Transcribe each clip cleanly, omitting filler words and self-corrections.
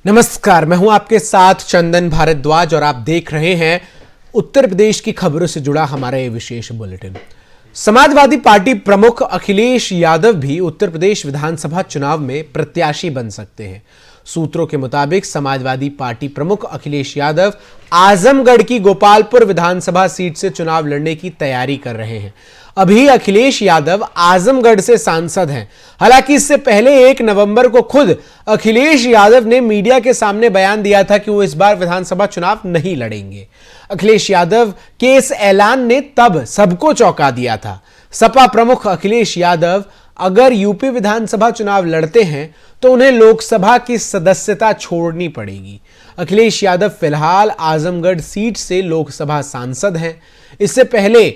नमस्कार, मैं हूं आपके साथ चंदन भारद्वाज और आप देख रहे हैं उत्तर प्रदेश की खबरों से जुड़ा हमारा ये विशेष बुलेटिन। समाजवादी पार्टी प्रमुख अखिलेश यादव भी उत्तर प्रदेश विधानसभा चुनाव में प्रत्याशी बन सकते हैं। सूत्रों के मुताबिक समाजवादी पार्टी प्रमुख अखिलेश यादव आजमगढ़ की गोपालपुर विधानसभा सीट से चुनाव लड़ने की तैयारी कर रहे हैं। अभी अखिलेश यादव आजमगढ़ से सांसद हैं। हालांकि इससे पहले 1 नवंबर को खुद अखिलेश यादव ने मीडिया के सामने बयान दिया था कि वो इस बार विधानसभा चुनाव नहीं लड़ेंगे। अखिलेश यादव के इस ऐलान ने तब सबको चौंका दिया था। सपा प्रमुख अखिलेश यादव अगर यूपी विधानसभा चुनाव लड़ते हैं तो उन्हें लोकसभा की सदस्यता छोड़नी पड़ेगी। अखिलेश यादव फिलहाल आजमगढ़ सीट से लोकसभा सांसद हैं। इससे पहले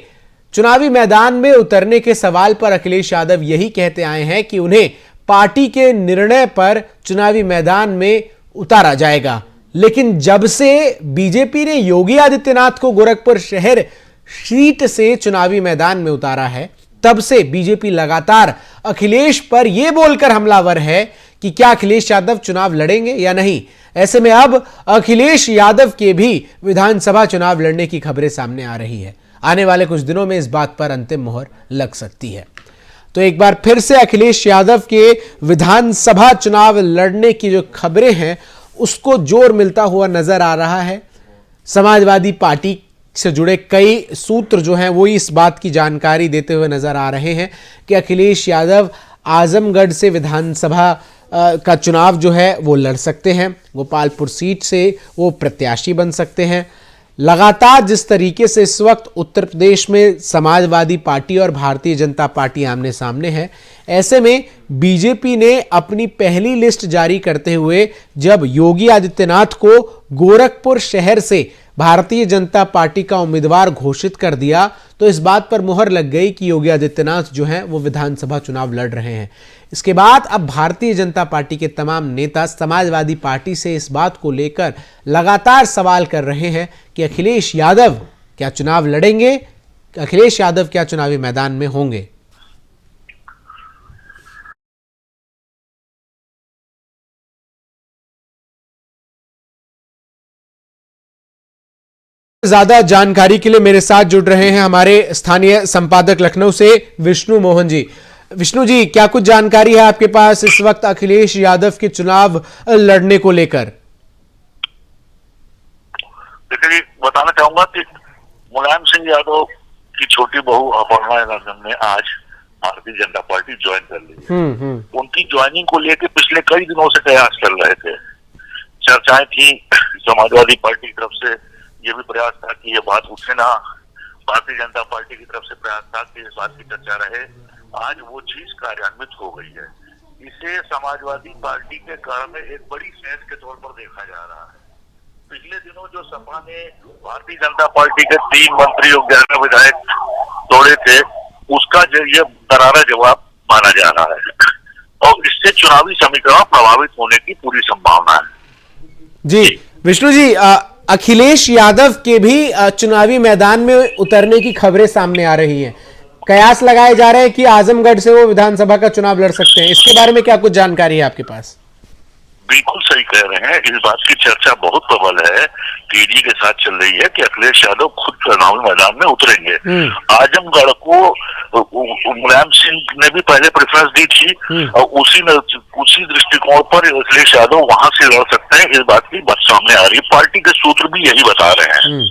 चुनावी मैदान में उतरने के सवाल पर अखिलेश यादव यही कहते आए हैं कि उन्हें पार्टी के निर्णय पर चुनावी मैदान में उतारा जाएगा। लेकिन जब से बीजेपी ने योगी आदित्यनाथ को गोरखपुर शहर सीट से चुनावी मैदान में उतारा है, तब से बीजेपी लगातार अखिलेश पर यह बोलकर हमलावर है कि क्या अखिलेश यादव चुनाव लड़ेंगे या नहीं। ऐसे में अब अखिलेश यादव के भी विधानसभा चुनाव लड़ने की खबरें सामने आ रही है। आने वाले कुछ दिनों में इस बात पर अंतिम मोहर लग सकती है। तो एक बार फिर से अखिलेश यादव के विधानसभा चुनाव लड़ने की जो खबरें हैं उसको जोर मिलता हुआ नजर आ रहा है। समाजवादी पार्टी से जुड़े कई सूत्र जो हैं वो इस बात की जानकारी देते हुए नजर आ रहे हैं कि अखिलेश यादव आजमगढ़ से विधानसभा का चुनाव जो है वो लड़ सकते हैं। गोपालपुर सीट से वो प्रत्याशी बन सकते हैं। लगातार जिस तरीके से इस वक्त उत्तर प्रदेश में समाजवादी पार्टी और भारतीय जनता पार्टी आमने सामने है, ऐसे में बीजेपी ने अपनी पहली लिस्ट जारी करते हुए जब योगी आदित्यनाथ को गोरखपुर शहर से भारतीय जनता पार्टी का उम्मीदवार घोषित कर दिया तो इस बात पर मुहर लग गई कि योगी आदित्यनाथ जो हैं वो विधानसभा चुनाव लड़ रहे हैं। इसके बाद अब भारतीय जनता पार्टी के तमाम नेता समाजवादी पार्टी से इस बात को लेकर लगातार सवाल कर रहे हैं कि अखिलेश यादव क्या चुनाव लड़ेंगे, अखिलेश यादव क्या चुनावी मैदान में होंगे। ज्यादा जानकारी के लिए मेरे साथ जुड़ रहे हैं हमारे स्थानीय संपादक लखनऊ से विष्णु मोहन जी। विष्णु जी, क्या कुछ जानकारी है आपके पास इस वक्त अखिलेश यादव के चुनाव लड़ने को लेकर? देखिए, बताना चाहूंगा कि मुलायम सिंह यादव की छोटी बहू अपर्णा यादव ने आज भारतीय जनता पार्टी ज्वाइन कर ली है। उनकी ज्वाइनिंग को लेकर पिछले कई दिनों से प्रयास चल रहे थे। चर्चाएं थी, समाजवादी पार्टी की तरफ से ये भी प्रयास था कि ये बात उठे ना, भारतीय जनता पार्टी की तरफ से प्रयास था कि इस बात की चर्चा रहे। आज वो चीज कार्यान्वित हो गई है। इसे समाजवादी पार्टी के कारण में एक बड़ी सेंस के तौर पर देखा जा रहा है। पिछले दिनों जो सपा ने भारतीय जनता पार्टी के 3 मंत्री और 11 विधायक तोड़े थे, उसका ये करारा जवाब माना जा रहा है और इससे चुनावी समीकरण प्रभावित होने की पूरी संभावना है। जी विष्णु जी, अखिलेश यादव के भी चुनावी मैदान में उतरने की खबरें सामने आ रही हैं। कयास लगाए जा रहे हैं कि आजमगढ़ से वो विधानसभा का चुनाव लड़ सकते हैं। इसके बारे में क्या कुछ जानकारी है आपके पास? बिल्कुल सही कह रहे हैं। इस बात की चर्चा बहुत प्रबल है, तेजी के साथ चल रही है कि अखिलेश यादव खुद चुनावी मैदान में उतरेंगे। आजमगढ़ को मुलायम सिंह ने भी पहले प्रेफरेंस दी थी और उसी दृष्टिकोण पर अखिलेश यादव वहां से लड़ सकते हैं। इस बात की बात सामने आ रही है। पार्टी के सूत्र भी यही बता रहे हैं।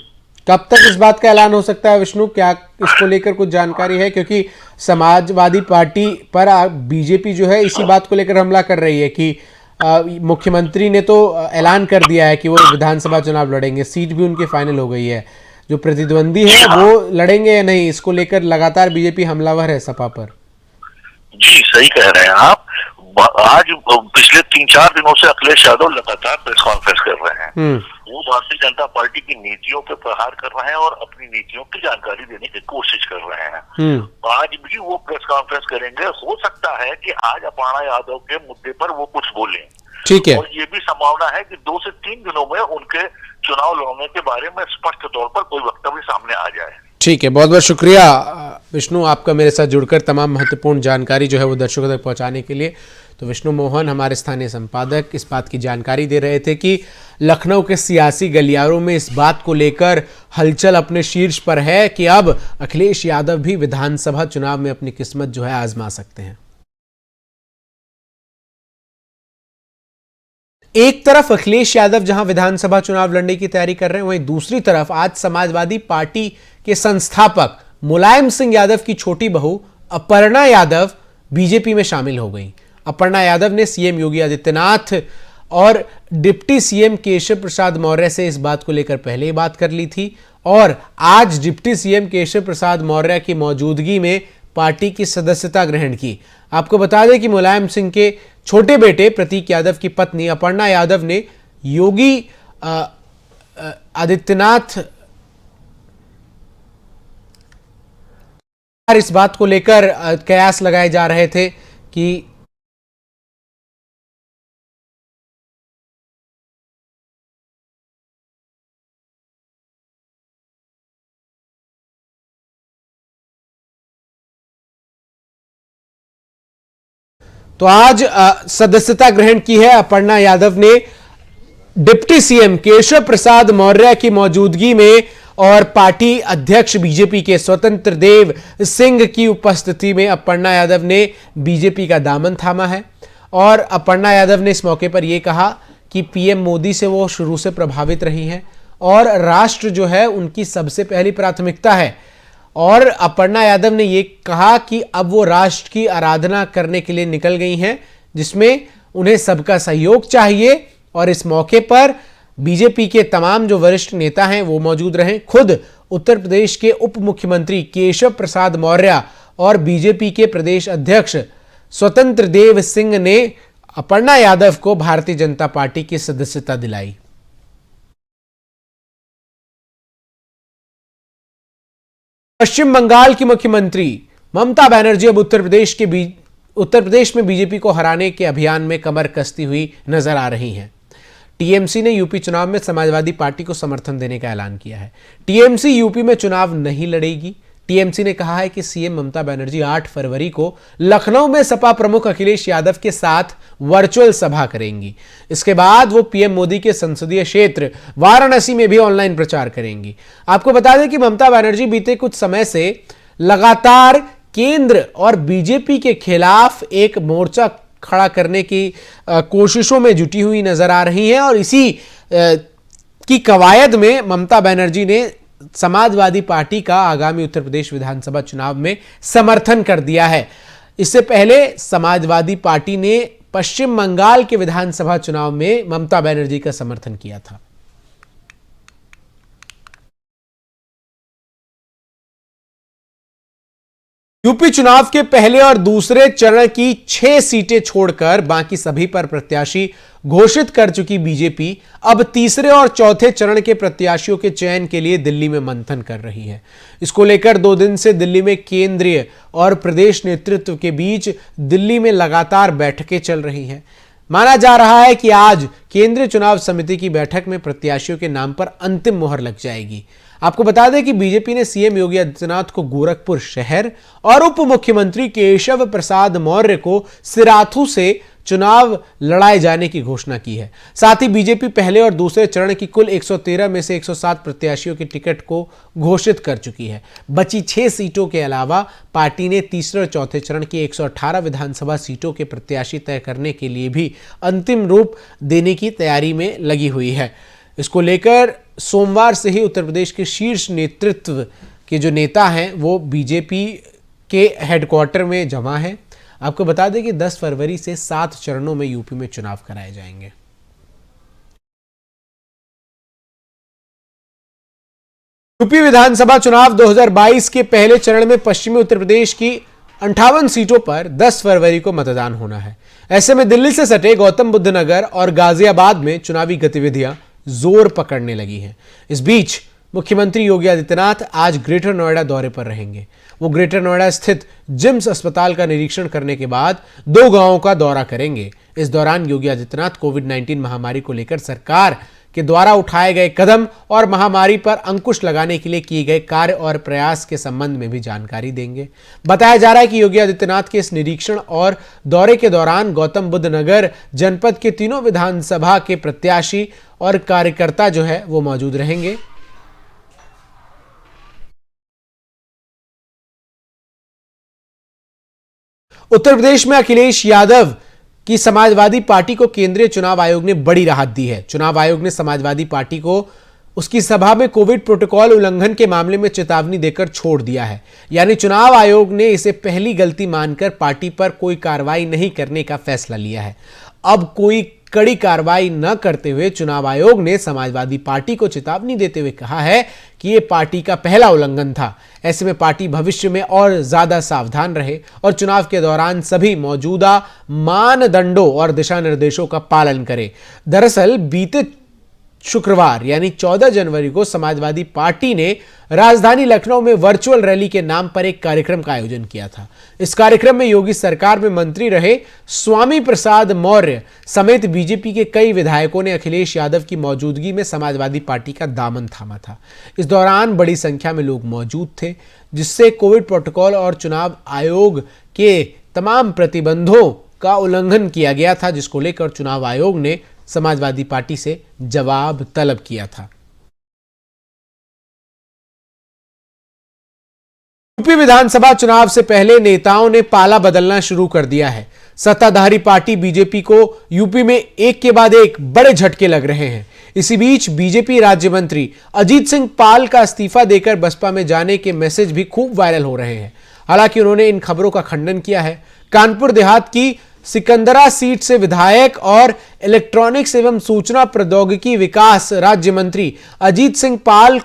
कब तक इस बात का ऐलान हो सकता है विष्णु? क्या इसको लेकर कुछ जानकारी है? क्योंकि समाजवादी पार्टी पर बीजेपी जो है इसी बात को लेकर हमला कर रही है कि मुख्यमंत्री ने तो ऐलान कर दिया है कि वो विधानसभा चुनाव लड़ेंगे, सीट भी उनकी फाइनल हो गई है, जो प्रतिद्वंदी है वो लड़ेंगे या नहीं, इसको लेकर लगातार बीजेपी हमलावर है सपा पर। जी सही कह रहे हैं आप। आज पिछले 3-4 दिनों से अखिलेश यादव लगातार प्रेस कॉन्फ्रेंस कर रहे हैं। वो भारतीय जनता पार्टी की नीतियों पर प्रहार कर रहे हैं और अपनी नीतियों की जानकारी देने की कोशिश कर रहे हैं। आज भी वो प्रेस कॉन्फ्रेंस करेंगे। हो सकता है कि आज अपर्णा यादव के मुद्दे पर वो कुछ बोलें। ठीक है। और ये भी संभावना है कि 2 से 3 दिनों में उनके चुनाव लड़ने के बारे में स्पष्ट तौर पर कोई वक्तव्य सामने आ जाए। ठीक है, बहुत बहुत शुक्रिया विष्णु आपका मेरे साथ जुड़कर तमाम महत्वपूर्ण जानकारी जो है वो दर्शकों तक पहुंचाने के लिए। तो विष्णु मोहन हमारे स्थानीय संपादक इस बात की जानकारी दे रहे थे कि लखनऊ के सियासी गलियारों में इस बात को लेकर हलचल अपने शीर्ष पर है कि अब अखिलेश यादव भी विधानसभा चुनाव में अपनी किस्मत जो है आजमा सकते हैं। एक तरफ अखिलेश यादव जहां विधानसभा चुनाव लड़ने की तैयारी कर रहे हैं, वहीं दूसरी तरफ आज समाजवादी पार्टी के संस्थापक मुलायम सिंह यादव की छोटी बहू अपर्णा यादव बीजेपी में शामिल हो गई। अपर्णा यादव ने सीएम योगी आदित्यनाथ और डिप्टी सीएम केशव प्रसाद मौर्य से इस बात को लेकर पहले ही बात कर ली थी और आज डिप्टी सीएम केशव प्रसाद मौर्य की मौजूदगी में पार्टी की सदस्यता ग्रहण की। आपको बता दें कि मुलायम सिंह के छोटे बेटे प्रतीक यादव की पत्नी अपर्णा यादव ने योगी आदित्यनाथ इस बात को लेकर कयास लगाए जा रहे थे कि तो आज सदस्यता ग्रहण की है। अपर्णा यादव ने डिप्टी सीएम केशव प्रसाद मौर्य की मौजूदगी में और पार्टी अध्यक्ष बीजेपी के स्वतंत्र देव सिंह की उपस्थिति में अपर्णा यादव ने बीजेपी का दामन थामा है। और अपर्णा यादव ने इस मौके पर यह कहा कि पीएम मोदी से वो शुरू से प्रभावित रही हैं और राष्ट्र जो है उनकी सबसे पहली प्राथमिकता है। और अपर्णा यादव ने यह कहा कि अब वो राष्ट्र की आराधना करने के लिए निकल गई हैं, जिसमें उन्हें सबका सहयोग चाहिए। और इस मौके पर बीजेपी के तमाम जो वरिष्ठ नेता हैं वो मौजूद रहे। खुद उत्तर प्रदेश के उप मुख्यमंत्री केशव प्रसाद मौर्य और बीजेपी के प्रदेश अध्यक्ष स्वतंत्र देव सिंह ने अपर्णा यादव को भारतीय जनता पार्टी की सदस्यता दिलाई। पश्चिम बंगाल की मुख्यमंत्री ममता बनर्जी अब उत्तर प्रदेश में बीजेपी को हराने के अभियान में कमर कसती हुई नजर आ रही हैं। टीएमसी ने यूपी चुनाव में समाजवादी पार्टी को समर्थन देने का ऐलान किया है। टीएमसी यूपी में चुनाव नहीं लड़ेगी। टीएमसी ने कहा है कि सीएम ममता बनर्जी 8 फरवरी को लखनऊ में सपा प्रमुख अखिलेश यादव के साथ वर्चुअल सभा करेंगी। इसके बाद वो पीएम मोदी के संसदीय क्षेत्र वाराणसी में भी ऑनलाइन प्रचार करेंगी। आपको बता दें कि ममता बनर्जी बीते कुछ समय से लगातार केंद्र और बीजेपी के खिलाफ एक मोर्चा खड़ा करने की कोशिशों में जुटी हुई नजर आ रही हैं और इसी की कवायद में ममता बनर्जी ने समाजवादी पार्टी का आगामी उत्तर प्रदेश विधानसभा चुनाव में समर्थन कर दिया है। इससे पहले समाजवादी पार्टी ने पश्चिम बंगाल के विधानसभा चुनाव में ममता बनर्जी का समर्थन किया था। यूपी चुनाव के पहले और दूसरे चरण की 6 सीटें छोड़कर बाकी सभी पर प्रत्याशी घोषित कर चुकी बीजेपी अब तीसरे और चौथे चरण के प्रत्याशियों के चयन के लिए दिल्ली में मंथन कर रही है। इसको लेकर 2 दिन से दिल्ली में केंद्रीय और प्रदेश नेतृत्व के बीच दिल्ली में लगातार बैठकें चल रही हैं। माना जा रहा है कि आज केंद्रीय चुनाव समिति की बैठक में प्रत्याशियों के नाम पर अंतिम मुहर लग जाएगी। आपको बता दें कि बीजेपी ने सीएम योगी आदित्यनाथ को गोरखपुर शहर और उप मुख्यमंत्री केशव प्रसाद मौर्य को सिराथू से चुनाव लड़ाए जाने की घोषणा की है। साथ ही बीजेपी पहले और दूसरे चरण की कुल 113 में से 107 प्रत्याशियों के टिकट को घोषित कर चुकी है। बची 6 सीटों के अलावा पार्टी ने तीसरे और चौथे चरण की 118 विधानसभा सीटों के प्रत्याशी तय करने के लिए भी अंतिम रूप देने की तैयारी में लगी हुई है। इसको लेकर सोमवार से ही उत्तर प्रदेश के शीर्ष नेतृत्व के जो नेता हैं वो बीजेपी के हेडक्वार्टर में जमा हैं। आपको बता दें कि 10 फरवरी से 7 चरणों में यूपी में चुनाव कराए जाएंगे। यूपी विधानसभा चुनाव 2022 के पहले चरण में पश्चिमी उत्तर प्रदेश की 58 सीटों पर 10 फरवरी को मतदान होना है। ऐसे में दिल्ली से सटे गौतम बुद्ध नगर और गाजियाबाद में चुनावी गतिविधियां जोर पकड़ने लगी हैं। इस बीच मुख्यमंत्री योगी आदित्यनाथ आज ग्रेटर नोएडा दौरे पर रहेंगे। वो ग्रेटर नोएडा स्थित जिम्स अस्पताल का निरीक्षण करने के बाद 2 गांवों का दौरा करेंगे। इस दौरान योगी आदित्यनाथ कोविड-19 महामारी को लेकर सरकार के द्वारा उठाए गए कदम और महामारी पर अंकुश लगाने के लिए किए गए कार्य और प्रयास के संबंध में भी जानकारी देंगे। बताया जा रहा है कि योगी आदित्यनाथ के इस निरीक्षण और दौरे के दौरान गौतम बुद्ध नगर जनपद के तीनों विधानसभा के प्रत्याशी और कार्यकर्ता जो है वो मौजूद रहेंगे। उत्तर प्रदेश में अखिलेश यादव की समाजवादी पार्टी को केंद्रीय चुनाव आयोग ने बड़ी राहत दी है। चुनाव आयोग ने समाजवादी पार्टी को उसकी सभा में कोविड प्रोटोकॉल उल्लंघन के मामले में चेतावनी देकर छोड़ दिया है। यानी चुनाव आयोग ने इसे पहली गलती मानकर पार्टी पर कोई कार्रवाई नहीं करने का फैसला लिया है। अब कोई कड़ी कार्रवाई न करते हुए चुनाव आयोग ने समाजवादी पार्टी को चेतावनी देते हुए कहा है कि यह पार्टी का पहला उल्लंघन था। ऐसे में पार्टी भविष्य में और ज्यादा सावधान रहे और चुनाव के दौरान सभी मौजूदा मानदंडों और दिशा निर्देशों का पालन करे। दरअसल बीते शुक्रवार यानी 14 जनवरी को समाजवादी पार्टी ने राजधानी लखनऊ में वर्चुअल रैली के नाम पर एक कार्यक्रम का आयोजन किया था। इस कार्यक्रम में योगी सरकार में मंत्री रहे स्वामी प्रसाद मौर्य समेत बीजेपी के कई विधायकों ने अखिलेश यादव की मौजूदगी में समाजवादी पार्टी का दामन थामा था। इस दौरान बड़ी संख्या में लोग मौजूद थे, जिससे कोविड प्रोटोकॉल और चुनाव आयोग के तमाम प्रतिबंधों का उल्लंघन किया गया था, जिसको लेकर चुनाव आयोग ने समाजवादी पार्टी से जवाब तलब किया था। यूपी विधानसभा चुनाव से पहले नेताओं ने पाला बदलना शुरू कर दिया है। सत्ताधारी पार्टी बीजेपी को यूपी में एक के बाद एक बड़े झटके लग रहे हैं। इसी बीच बीजेपी राज्य मंत्री अजीत सिंह पाल का इस्तीफा देकर बसपा में जाने के मैसेज भी खूब वायरल हो रहे हैं। हालांकि उन्होंने इन खबरों का खंडन किया है। कानपुर देहात की सिकंदरा सीट से विधायक और इलेक्ट्रॉनिक्स एवं सूचना प्रौद्योगिकी विकास राज्य मंत्री अजीत सिंह पाल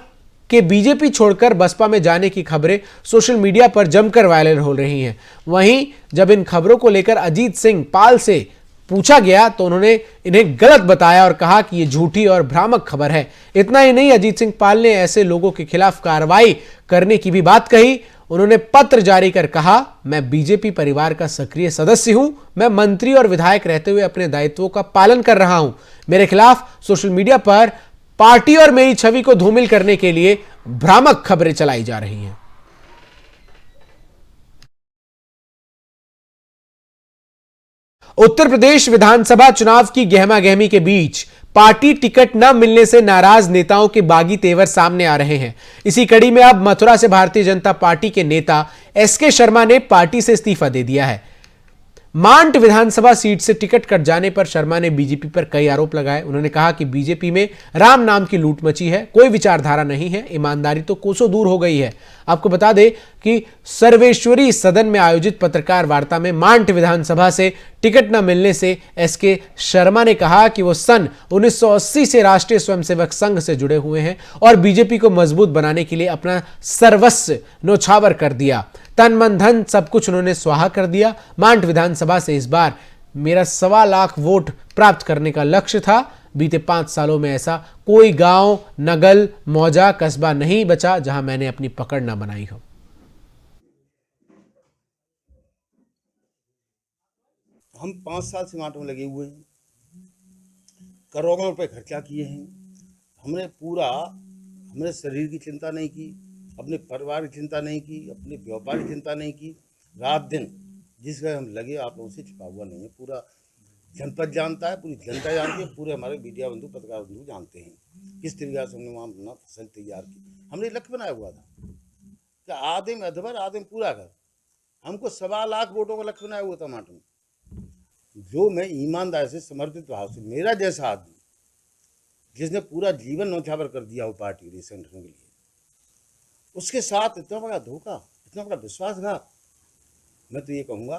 के बीजेपी छोड़कर बसपा में जाने की खबरें सोशल मीडिया पर जमकर वायरल हो रही हैं। वहीं जब इन खबरों को लेकर अजीत सिंह पाल से पूछा गया तो उन्होंने इन्हें गलत बताया और कहा कि यह झूठी और भ्रामक खबर है। इतना ही नहीं, अजीत सिंह पाल ने ऐसे लोगों के खिलाफ कार्रवाई करने की भी बात कही। उन्होंने पत्र जारी कर कहा, मैं बीजेपी परिवार का सक्रिय सदस्य हूं। मैं मंत्री और विधायक रहते हुए अपने दायित्वों का पालन कर रहा हूं। मेरे खिलाफ सोशल मीडिया पर पार्टी और मेरी छवि को धूमिल करने के लिए भ्रामक खबरें चलाई जा रही हैं। उत्तर प्रदेश विधानसभा चुनाव की गहमागहमी के बीच पार्टी टिकट न मिलने से नाराज नेताओं के बागी तेवर सामने आ रहे हैं। इसी कड़ी में अब मथुरा से भारतीय जनता पार्टी के नेता एसके शर्मा ने पार्टी से इस्तीफा दे दिया है। मांट विधानसभा सीट से टिकट कट जाने पर शर्मा ने बीजेपी पर कई आरोप लगाए। उन्होंने कहा कि बीजेपी में राम नाम की लूट मची है, कोई विचारधारा नहीं है, ईमानदारी तो कोसों दूर हो गई है। आपको बता दें कि सर्वेश्वरी सदन में आयोजित पत्रकार वार्ता में मांट विधानसभा से टिकट न मिलने से एसके शर्मा ने कहा कि वो सन 1980 से राष्ट्रीय स्वयंसेवक संघ से जुड़े हुए हैं और बीजेपी को मजबूत बनाने के लिए अपना सर्वस्व न्योछावर कर दिया। तन मन धन सब कुछ उन्होंने स्वाहा कर दिया। मांट विधानसभा से इस बार मेरा 1.25 लाख वोट प्राप्त करने का लक्ष्य था। बीते 5 सालों में ऐसा कोई गांव, नगल, मौजा, कस्बा नहीं बचा जहां मैंने अपनी पकड़ न बनाई हो। हम 5 साल से मार्ट में लगे हुए हैं, करोड़ों रुपए खर्चा किए हैं। हमने शरीर की चिंता नहीं की, अपने परिवार की चिंता नहीं की, अपने व्यापार की चिंता नहीं की। रात दिन जिस जगह हम लगे आप लोगों से छिपा हुआ नहीं है। पूरा जनपद जानता है, पूरी जनता जानती है, पूरे हमारे मीडिया बंधु, पत्रकार बंधु जानते हैं किस तरीके से हमने वहाँ अपना फसल तैयार की। हमने लक्ष्य बनाया हुआ था कि आदिम अधवर आदिम पूरा कर। हमको 1.25 लाख वोटों का लक्ष्य बनाया हुआ था मार्ट में। जो मैं ईमानदारी से, समर्पित भाव से, मेरा जैसा आदमी जिसने पूरा जीवन न्योछावर कर दिया हो पार्टी के संगठन के लिए, उसके साथ इतना बड़ा धोखा, इतना बड़ा विश्वासघात, मैं तो ये कहूँगा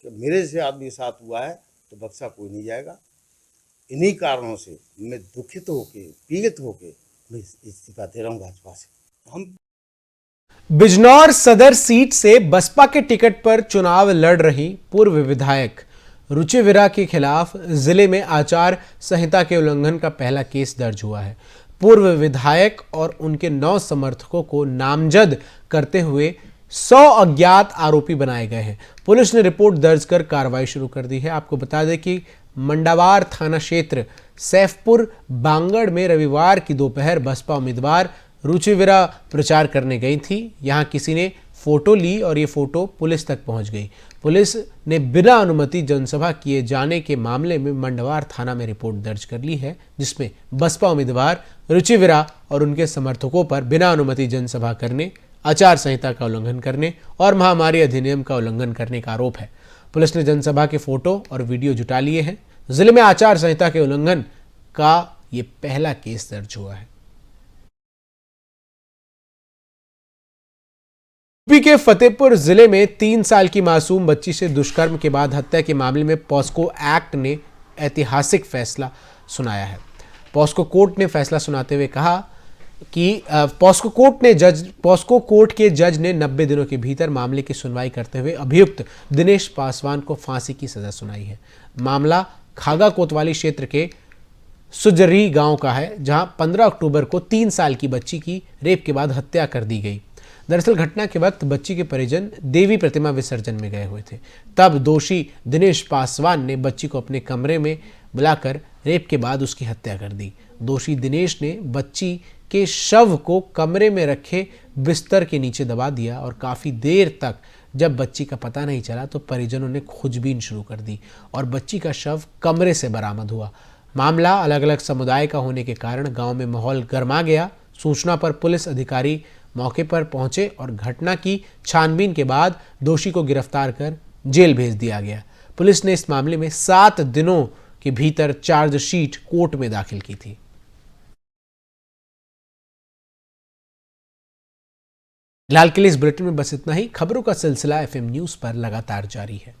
कि मेरे जैसे आदमी के साथ हुआ है तो बख्शा कोई नहीं जाएगा। इन्हीं कारणों से मैं दुखित होके, पीड़ित होके मैं इस्तीफा दे रहा हूँ भाजपा से। हम बिजनौर सदर सीट से बसपा के टिकट पर चुनाव लड़ रही पूर्व विधायक रुचि वीरा के खिलाफ जिले में आचार संहिता के उल्लंघन का पहला केस दर्ज हुआ है। पूर्व विधायक और उनके 9 समर्थकों को नामजद करते हुए 100 अज्ञात आरोपी बनाए गए हैं। पुलिस ने रिपोर्ट दर्ज कर कार्रवाई शुरू कर दी है। आपको बता दें कि मंडावार थाना क्षेत्र सैफपुर बांगड़ में रविवार की दोपहर बसपा उम्मीदवार रुचिविरा प्रचार करने गई थी। यहां किसी ने फोटो ली और ये फोटो पुलिस तक पहुंच गई। पुलिस ने बिना अनुमति जनसभा किए जाने के मामले में मंडवार थाना में रिपोर्ट दर्ज कर ली है, जिसमें बसपा उम्मीदवार रुचिविरा और उनके समर्थकों पर बिना अनुमति जनसभा करने, आचार संहिता का उल्लंघन करने और महामारी अधिनियम का उल्लंघन करने का आरोप है। पुलिस ने जनसभा के फोटो और वीडियो जुटा लिए हैं। जिले में आचार संहिता के उल्लंघन का ये पहला केस दर्ज हुआ है। यूपी के फतेहपुर जिले में 3 साल की मासूम बच्ची से दुष्कर्म के बाद हत्या के मामले में पॉस्को एक्ट ने ऐतिहासिक फैसला सुनाया है। पॉस्को कोर्ट ने फैसला सुनाते हुए कहा कि पॉस्को कोर्ट के जज ने 90 दिनों के भीतर मामले की सुनवाई करते हुए अभियुक्त दिनेश पासवान को फांसी की सजा सुनाई है। मामला खागा कोतवाली क्षेत्र के सुजरी गांव का है, जहां 15 अक्टूबर को 3 साल की बच्ची की रेप के बाद हत्या कर दी गई। दरअसल घटना के वक्त बच्ची के परिजन देवी प्रतिमा विसर्जन में गए हुए थे। तब दोषी दिनेश पासवान ने बच्ची को अपने कमरे में बुलाकर रेप के बाद उसकी हत्या कर दी। दोषी दिनेश ने बच्ची के शव को कमरे में रखे बिस्तर के नीचे दबा दिया और काफ़ी देर तक जब बच्ची का पता नहीं चला तो परिजनों ने खोजबीन शुरू कर दी और बच्ची का शव कमरे से बरामद हुआ। मामला अलग अलग समुदाय का होने के कारण गांव में माहौल गर्मा गया। सूचना पर पुलिस अधिकारी मौके पर पहुंचे और घटना की छानबीन के बाद दोषी को गिरफ्तार कर जेल भेज दिया गया। पुलिस ने इस मामले में 7 दिनों के भीतर चार्जशीट कोर्ट में दाखिल की थी। फिलहाल के लिए इस बुलेटिन में बस इतना ही। खबरों का सिलसिला FM न्यूज़ पर लगातार जारी है।